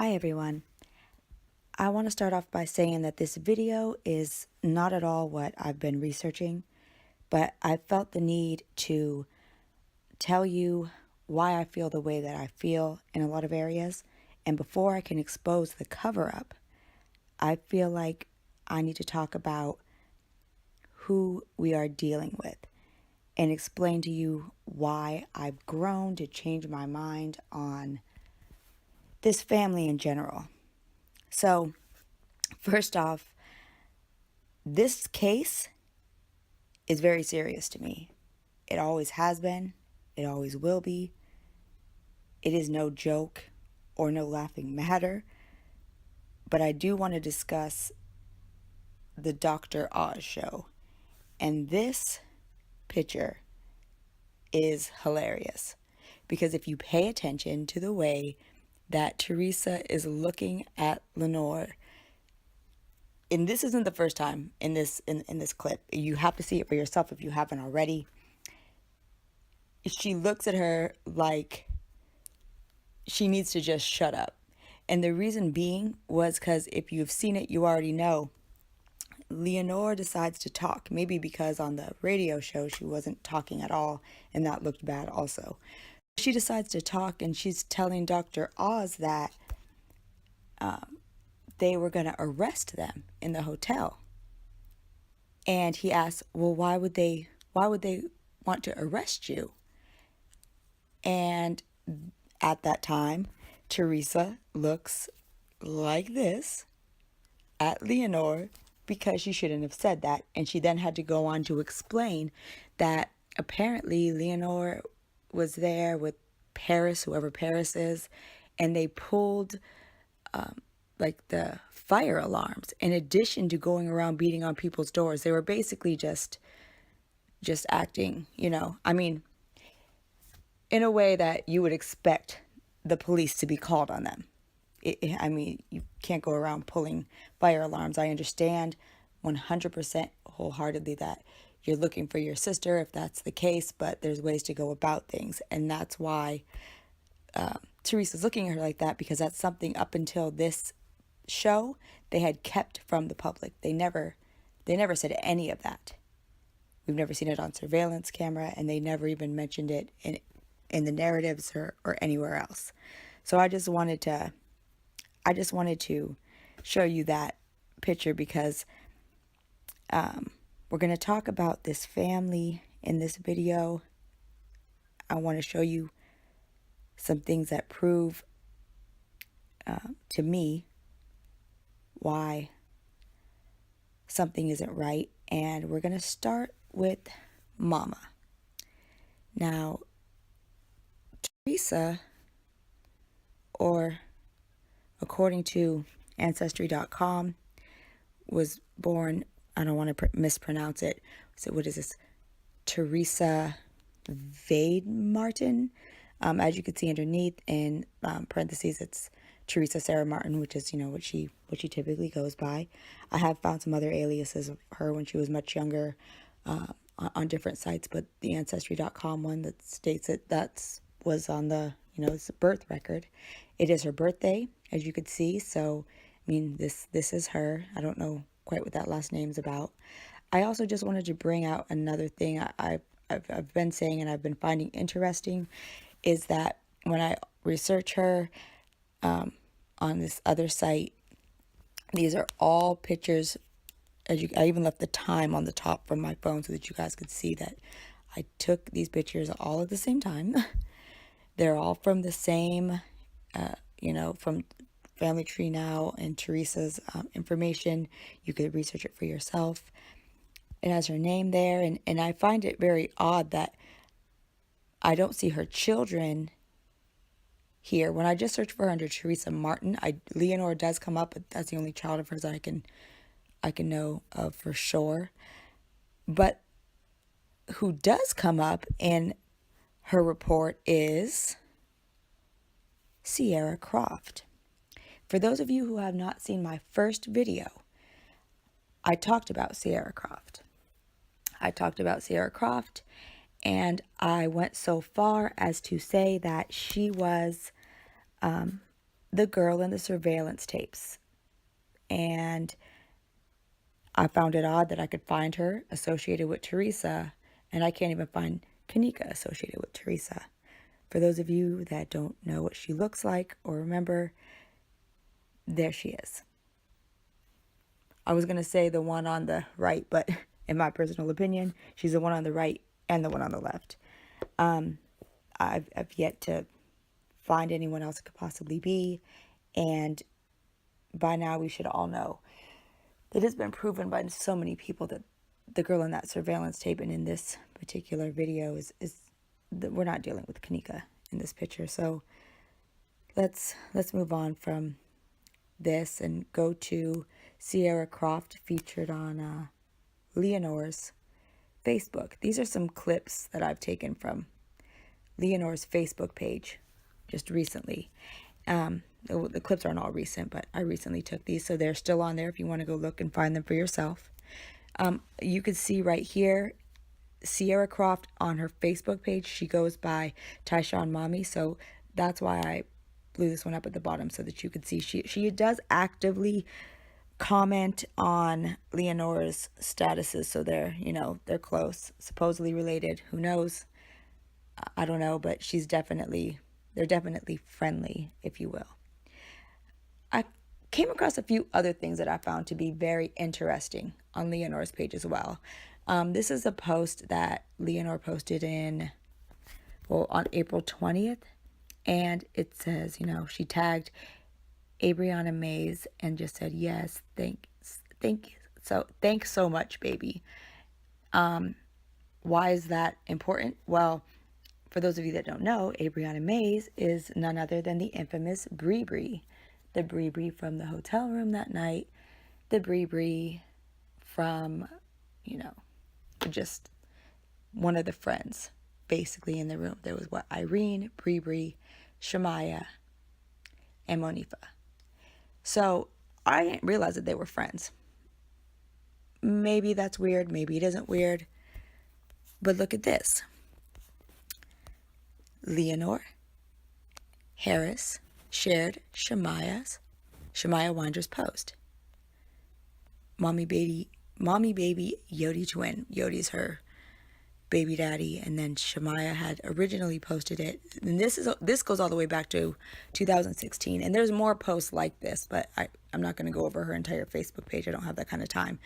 Hi everyone. I want to start off by saying that this video is not at all what I've been researching, but I felt the need to tell you why I feel the way that I feel in a lot of areas. And before I can expose the cover up, I feel like I need to talk about who we are dealing with and explain to you why I've grown to change my mind on this family in general. So, first off, this case is very serious to me. It always has been. It always will be. It is no joke or no laughing matter. But I do want to discuss the Dr. Oz show. And this picture is hilarious. Because if you pay attention to the way that Teresa is looking at Lenore, and this isn't the first time in this clip. You have to see it for yourself if you haven't already. She looks at her like she needs to just shut up. And the reason being was because if you've seen it, you already know. Leonore decides to talk, maybe because on the radio show she wasn't talking at all, and that looked bad also. She decides to talk, and she's telling Dr. Oz that they were going to arrest them in the hotel. And he asks, well, why would they want to arrest you? And at that time, Teresa looks like this at Leonore because she shouldn't have said that. And she then had to go on to explain that apparently Leonore was there with Paris, whoever Paris is, and they pulled like the fire alarms in addition to going around beating on people's doors. They were basically just acting, I mean, in a way that you would expect the police to be called on them. I mean, you can't go around pulling fire alarms. I understand 100% wholeheartedly that you're looking for your sister if that's the case, but there's ways to go about things. And that's why Teresa's looking at her like that, because that's something up until this show they had kept from the public. They never said any of that. We've never seen it on surveillance camera, and they never even mentioned it in the narratives or anywhere else. So I just wanted to show you that picture because we're going to talk about this family in this video. I want to show you some things that prove to me why something isn't right. And we're going to start with Mama. Now, Teresa, or according to Ancestry.com, was born, I don't want to mispronounce it. So what is this? Teresa Vade Martin. As you can see underneath in parentheses, it's Teresa Sarah Martin, which is, what she typically goes by. I have found some other aliases of her when she was much younger on different sites, but the Ancestry.com one that states that was on the, it's a birth record. It is her birthday, as you could see. So, I mean, this is her. I don't know quite what that last name's about. I also just wanted to bring out another thing I've been saying and I've been finding interesting is that when I research her on this other site, these are all pictures. I even left the time on the top from my phone so that you guys could see that I took these pictures all at the same time. They're all from the same, from Family Tree Now and Teresa's information. You could research it for yourself. It has her name there, and I find it very odd that I don't see her children here. When I just search for her under Teresa Martin, Leonore does come up, but that's the only child of hers that I can know of for sure. But who does come up in her report is Sierra Croft. For those of you who have not seen my first video, I talked about Sierra Croft. And I went so far as to say that she was the girl in the surveillance tapes. And I found it odd that I could find her associated with Teresa, and I can't even find Kenneka associated with Teresa. For those of you that don't know what she looks like or remember, there she is. I was going to say the one on the right, but in my personal opinion, she's the one on the right and the one on the left. I've yet to find anyone else it could possibly be, and by now we should all know it has been proven by so many people that the girl in that surveillance tape and in this particular video is that we're not dealing with Kenneka in this picture. So let's move on from this and go to Sierra Croft, featured on Leonore's Facebook. These are some clips that I've taken from Leonore's Facebook page just recently. The clips aren't all recent, but I recently took these, so they're still on there if you want to go look and find them for yourself. You can see right here, Sierra Croft on her Facebook page, she goes by Tyshawn Mommy, so that's why I blew this one up at the bottom so that you could see. She does actively comment on Leonore's statuses, so they're close, supposedly related. Who knows? I don't know, but they're definitely friendly, if you will. I came across a few other things that I found to be very interesting on Leonore's page as well. This is a post that Leonore posted on April 20th, and it says, she tagged Abriana Mays and just said, yes, thanks so much, baby. Why is that important? Well, for those of you that don't know, Abriana Mays is none other than the infamous Bree. The Bree from the hotel room that night. The Bree from, just one of the friends, basically, in the room. There was Irene, Bree, Shamaya, and Monifa. So I didn't realize that they were friends. Maybe that's weird. Maybe it isn't weird. But look at this. Leonore Harris shared Shamaya Winder's post. Mommy baby Yodi twin. Yodi's her baby daddy, and then Shamaya had originally posted it. And this goes all the way back to 2016, and there's more posts like this, but I'm not going to go over her entire Facebook page. I don't have that kind of time.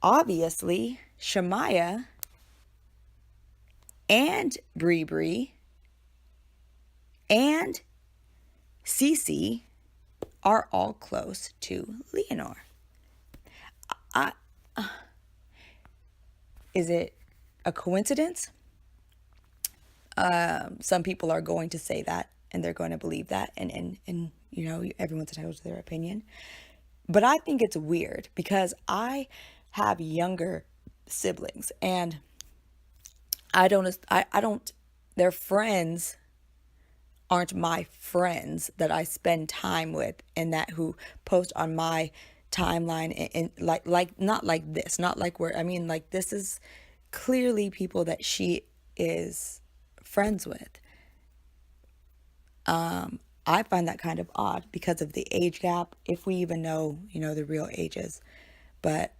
Obviously, Shamaya and Bree and Cece are all close to Leonore. Is it a coincidence? Some people are going to say that, and they're going to believe that, and everyone's entitled to their opinion. But I think it's weird because I have younger siblings, and their friends aren't my friends that I spend time with and that who post on my timeline and like not like this, not like this is clearly people that she is friends with. I find that kind of odd because of the age gap, if we even know, the real ages. But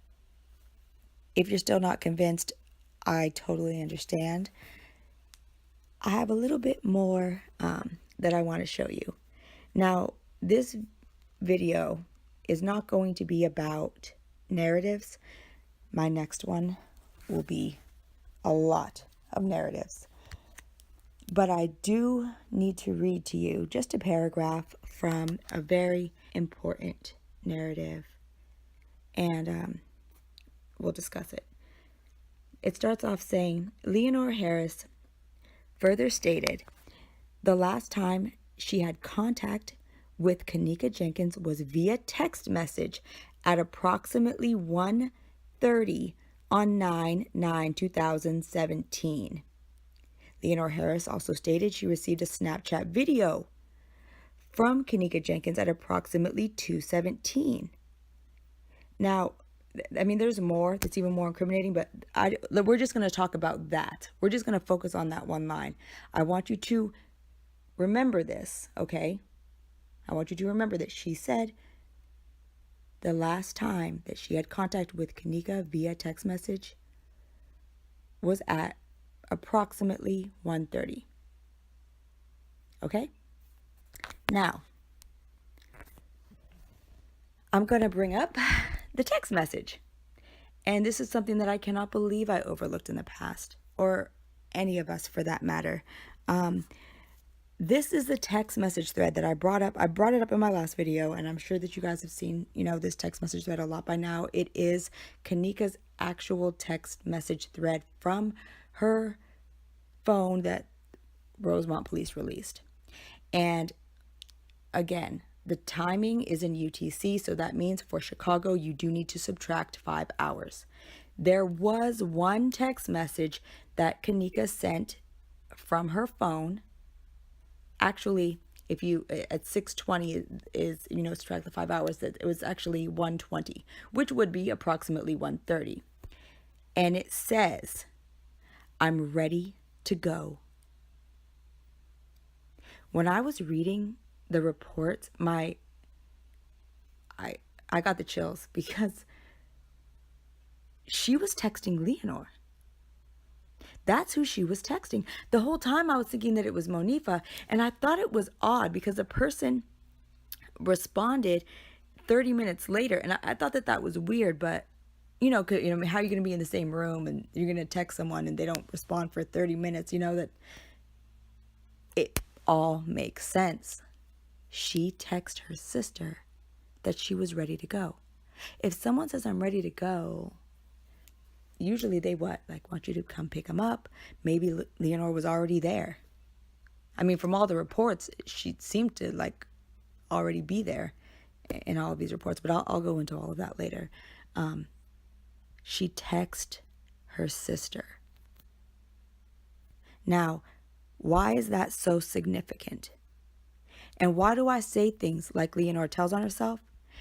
if you're still not convinced, I totally understand. I have a little bit more that I want to show you. Now, this video is not going to be about narratives. My next one will be a lot of narratives. But I do need to read to you just a paragraph from a very important narrative, and we'll discuss it. It starts off saying, Leonore Harris further stated, the last time she had contact with Kenneka Jenkins was via text message at approximately 1:30 on 9/9/2017. Leonore Harris also stated she received a Snapchat video from Kenneka Jenkins at approximately 2:17. Now, there's more that's even more incriminating, but we're just going to talk about that. We're just going to focus on that one line. I want you to remember this, okay? I want you to remember that she said the last time that she had contact with Kenneka via text message was at approximately 1:30. Okay? Now, I'm going to bring up the text message. And this is something that I cannot believe I overlooked in the past, or any of us for that matter. This is the text message thread that I brought up. I brought it up in my last video, and I'm sure that you guys have seen, this text message thread a lot by now. It is Kenneka's actual text message thread from her phone that Rosemont police released. And again, the timing is in UTC, so that means for Chicago, you do need to subtract 5 hours. There was one text message that Kenneka sent from her phone. Actually, if you at 6:20 is subtract the 5 hours, that it was actually 1:20, which would be approximately 1:30. And it says, "I'm ready to go." When I was reading the reports, I got the chills because she was texting Leonor. That's who she was texting. The whole time I was thinking that it was Monifa, and I thought it was odd because the person responded 30 minutes later, and I thought that was weird, but how are you going to be in the same room and you're going to text someone and they don't respond for 30 minutes, that it all makes sense. She texted her sister that she was ready to go. If someone says, "I'm ready to go," usually they want you to come pick them up. Maybe Leonor was already there. I mean, from all the reports, she seemed to already be there in all of these reports, but I'll go into all of that later. She texted her sister. Now, why is that so significant? And why do I say things like Leonor tells on herself?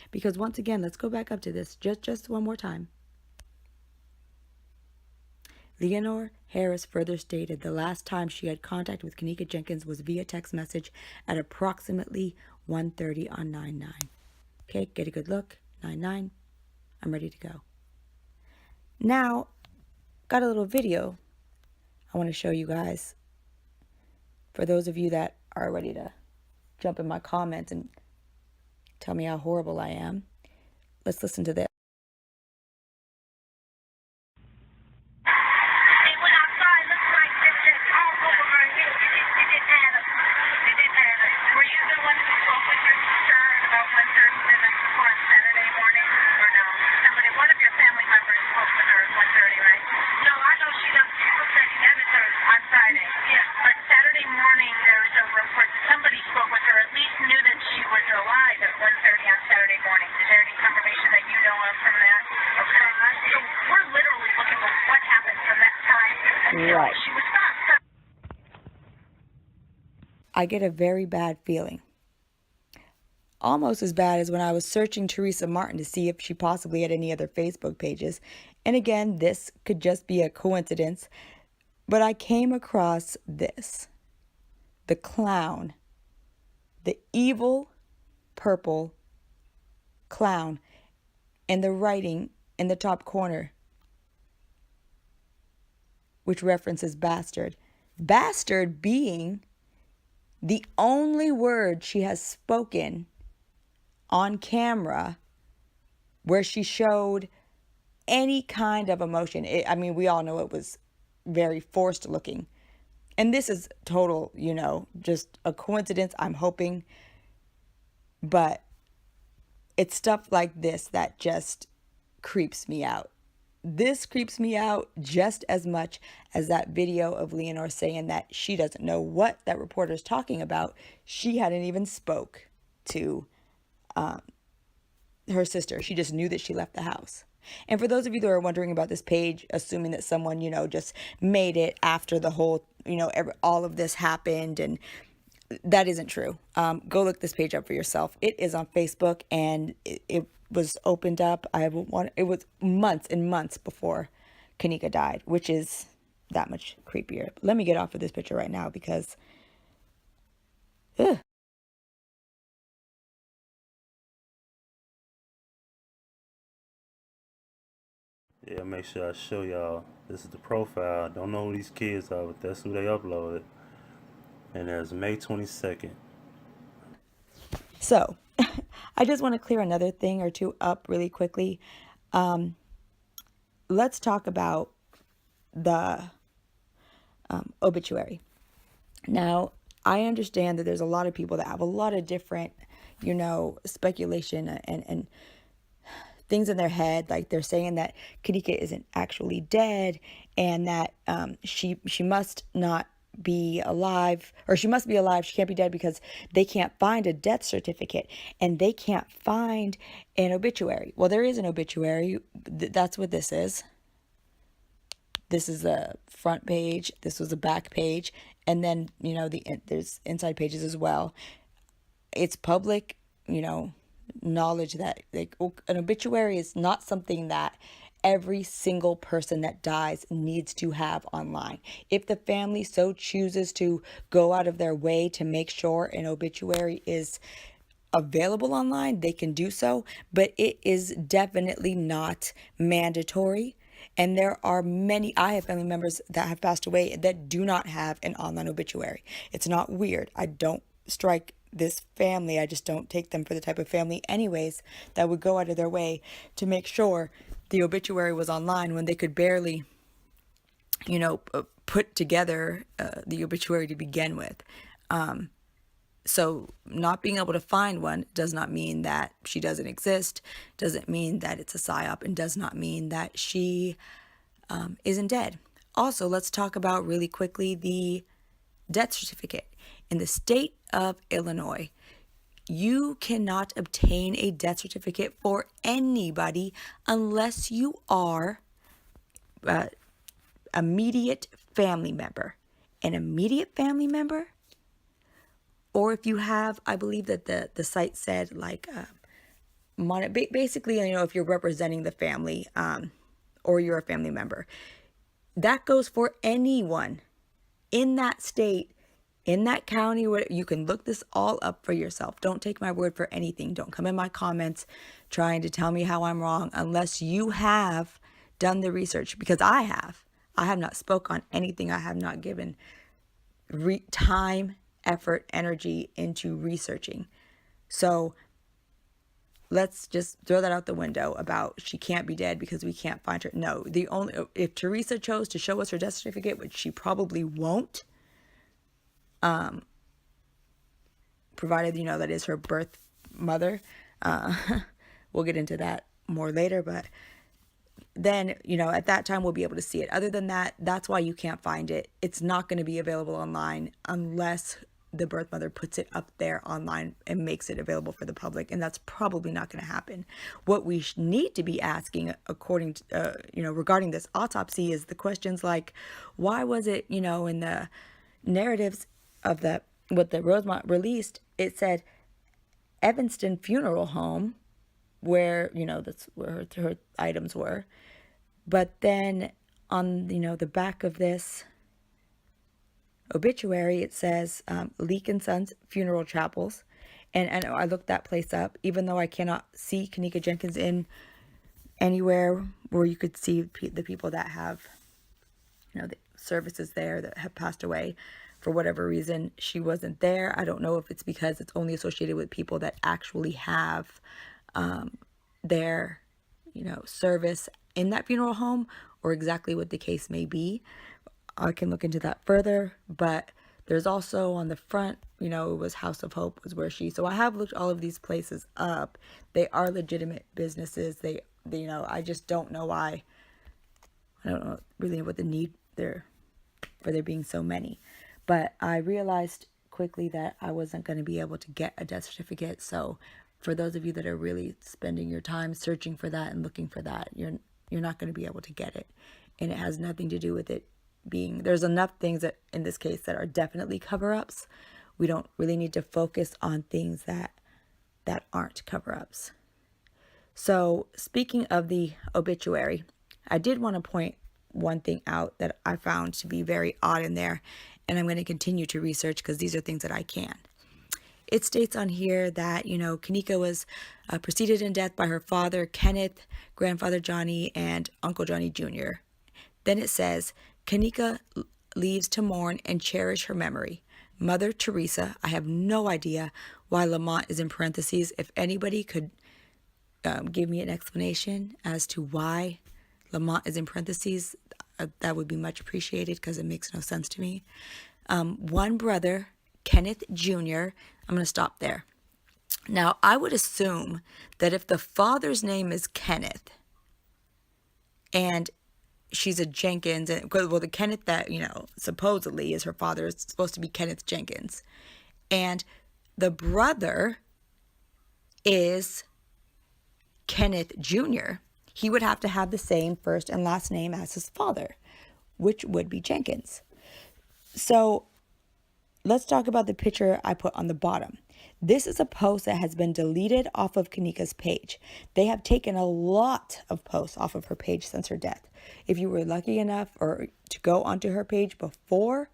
Because once again, let's go back up to this just one more time. Leonor Harris further stated the last time she had contact with Kenneka Jenkins was via text message at approximately 1:30 on 9/9. Okay, get a good look. 9/9. I'm ready to go. Now, got a little video I want to show you guys. For those of you that are ready to jump in my comments and tell me how horrible I am, let's listen to this. Right. I get a very bad feeling. Almost as bad as when I was searching Teresa Martin to see if she possibly had any other Facebook pages. And again, this could just be a coincidence, but I came across this. The clown. The evil purple clown. And the writing in the top corner, which references bastard. Bastard being the only word she has spoken on camera where she showed any kind of emotion. We all know it was very forced looking. And this is total, just a coincidence, I'm hoping. But it's stuff like this that just creeps me out. This creeps me out just as much as that video of Leonor saying that she doesn't know what that reporter's talking about. She hadn't even spoke to her sister. She just knew that she left the house. And for those of you that are wondering about this page, assuming that someone, just made it after the whole, all of this happened, and that isn't true. Go look this page up for yourself. It is on Facebook, and it was opened up. It was months and months before Kenneka died, which is that much creepier. Let me get off of this picture right now because Ugh. Yeah, make sure I show y'all. This is the profile. Don't know who these kids are, but that's who they uploaded. And there's May 22nd. So, I just want to clear another thing or two up really quickly. Let's talk about the obituary. Now, I understand that there's a lot of people that have a lot of different, speculation and things in their head. Like they're saying that Kenneka isn't actually dead, and that she must not be alive, or she must be alive. She can't be dead because they can't find a death certificate and they can't find an obituary. Well, there is an obituary. That's what this is. This is the front page. This was the back page, and then there's inside pages as well. It's public, knowledge that like an obituary is not something that every single person that dies needs to have online. If the family so chooses to go out of their way to make sure an obituary is available online, they can do so, but it is definitely not mandatory. And there are many, I have family members that have passed away that do not have an online obituary. It's not weird. I don't strike this family. I just don't take them for the type of family, anyways, that would go out of their way to make sure the obituary was online when they could barely, put together the obituary to begin with. So not being able to find one does not mean that she doesn't exist, doesn't mean that it's a psyop, and does not mean that she isn't dead. Also, let's talk about really quickly the death certificate. In the state of Illinois, you cannot obtain a death certificate for anybody unless you are an immediate family member. An immediate family member, or if you have, I believe that the site said like, basically, if you're representing the family, or you're a family member, that goes for anyone in that state, in that county. You can look this all up for yourself. Don't take my word for anything. Don't come in my comments trying to tell me how I'm wrong unless you have done the research, because I have. I have not spoke on anything. I have not given time, effort, energy into researching. So let's just throw that out the window about she can't be dead because we can't find her. No, if Teresa chose to show us her death certificate, which she probably won't, provided that is her birth mother. We'll get into that more later, but then at that time we'll be able to see it. Other than that, that's why you can't find it. It's not going to be available online unless the birth mother puts it up there online and makes it available for the public, and that's probably not going to happen. What we need to be asking, according to regarding this autopsy, is the questions like, why was it in the narratives of what the Rosemont released, it said Evanston Funeral Home, where that's where her items were, but then on the back of this obituary it says Leak and Sons Funeral Chapels, and I looked that place up, even though I cannot see Kenneka Jenkins in anywhere where you could see the people that have the services there that have passed away. For whatever reason, she wasn't there. I don't know if it's because it's only associated with people that actually have their service in that funeral home, or exactly what the case may be. I can look into that further, but there's also on the front, it was House of Hope was where so I have looked all of these places up. They are legitimate businesses. They I just don't know why. I don't know really what the need there for there being so many, but I realized quickly that I wasn't going to be able to get a death certificate. So for those of you that are really spending your time searching for that and looking for that, you're not going to be able to get it. And it has nothing to do with it being, there's enough things that in this case that are definitely cover-ups. We don't really need to focus on things that aren't cover-ups. So speaking of the obituary, I did want to point one thing out that I found to be very odd in there, and I'm going to continue to research because these are things that I can. it states on here that, Kenneka was preceded in death by her father, Kenneth, grandfather Johnny, and Uncle Johnny Jr. Then it says, Kenneka leaves to mourn and cherish her memory. Mother Teresa. I have no idea why Lamont is in parentheses. If anybody could give me an explanation as to why Lamont is in parentheses, that would be much appreciated because it makes no sense to me. One brother, Kenneth Jr. I'm going to stop there. Now, I would assume that if the father's name is Kenneth and she's a Jenkins, and well, the Kenneth that, supposedly is her father is supposed to be Kenneth Jenkins, and the brother is Kenneth Jr., he would have to have the same first and last name as his father, which would be Jenkins. So let's talk about the picture I put on the bottom. This is a post that has been deleted off of Kenneka's page. They have taken a lot of posts off of her page since her death. If you were lucky enough or to go onto her page before,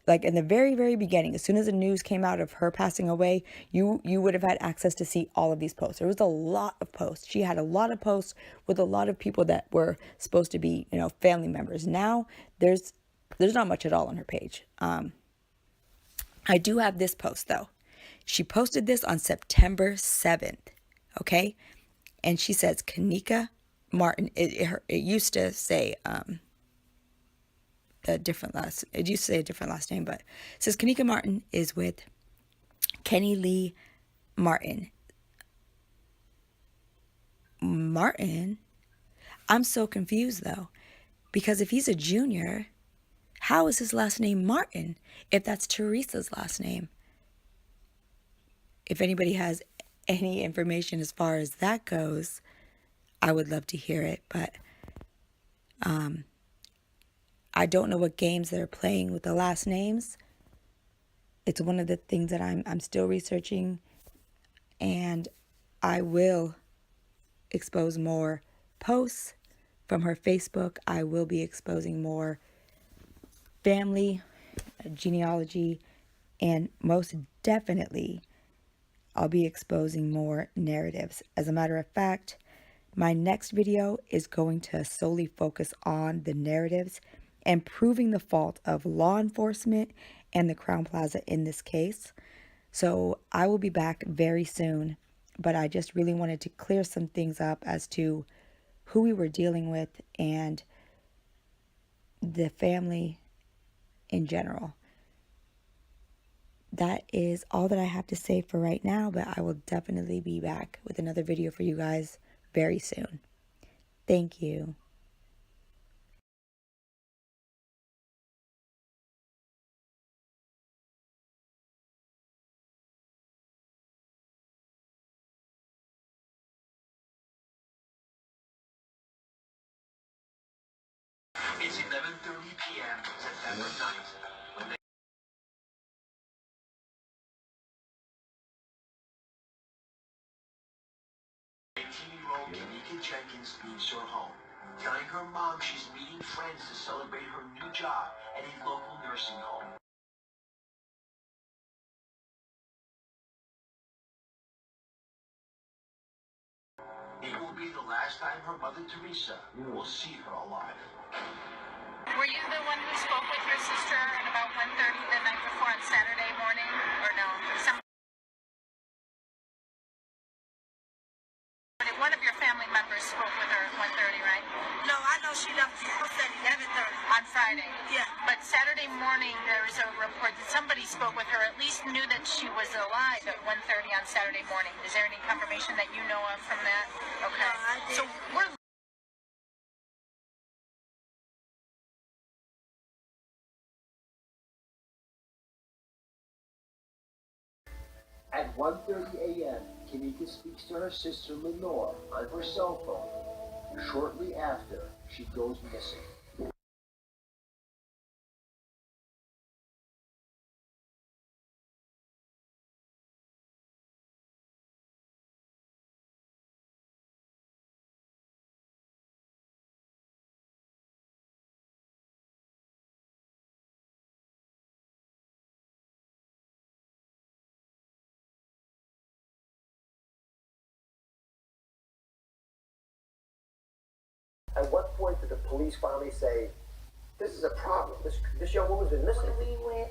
like in the very, very beginning, as soon as the news came out of her passing away, you would have had access to see all of these posts. There was a lot of posts. She had a lot of posts with a lot of people that were supposed to be, family members. Now there's not much at all on her page. I do have this post though. She posted this on September 7th. Okay. And she says, Kenneka Martin. It used to say, it used to say a different last name, but it says Kenneka Martin is with Kenny Lee Martin. Martin? I'm so confused though, because if he's a junior, how is his last name Martin if that's Teresa's last name? If anybody has any information as far as that goes, I would love to hear it, but I don't know what games they're playing with the last names. It's one of the things that I'm still researching, and I will expose more posts from her Facebook. I will be exposing more family genealogy, and most definitely I'll be exposing more narratives. As a matter of fact, my next video is going to solely focus on the narratives and proving the fault of law enforcement and the Crown Plaza in this case. So I will be back very soon, but I just really wanted to clear some things up as to who we were dealing with and the family in general. That is all that I have to say for right now, but I will definitely be back with another video for you guys very soon. Thank you. It's 11:30 p.m. September 9th. When the 18-year-old Kenneka Jenkins leaves her home, telling her mom she's meeting friends to celebrate her new job at a local nursing home. It will be the last time her mother Teresa will see her alive. Were you the one who spoke with your sister at about 1:30 the night before on Saturday morning, or no? One of your family members spoke with her at 1:30, right? No, I know she left the house at 11:30. On Friday? Yeah. But Saturday morning, there was a report that somebody spoke with her, at least knew that she was alive at 1:30 on Saturday morning. Is there any confirmation that you know of from that? Okay. No, I didn't. So we're At 1:30 a.m., Kenneka speaks to her sister Lenore on her cell phone. Shortly after, she goes missing. At what point did the police finally say, this is a problem, this young woman's been missing? When we went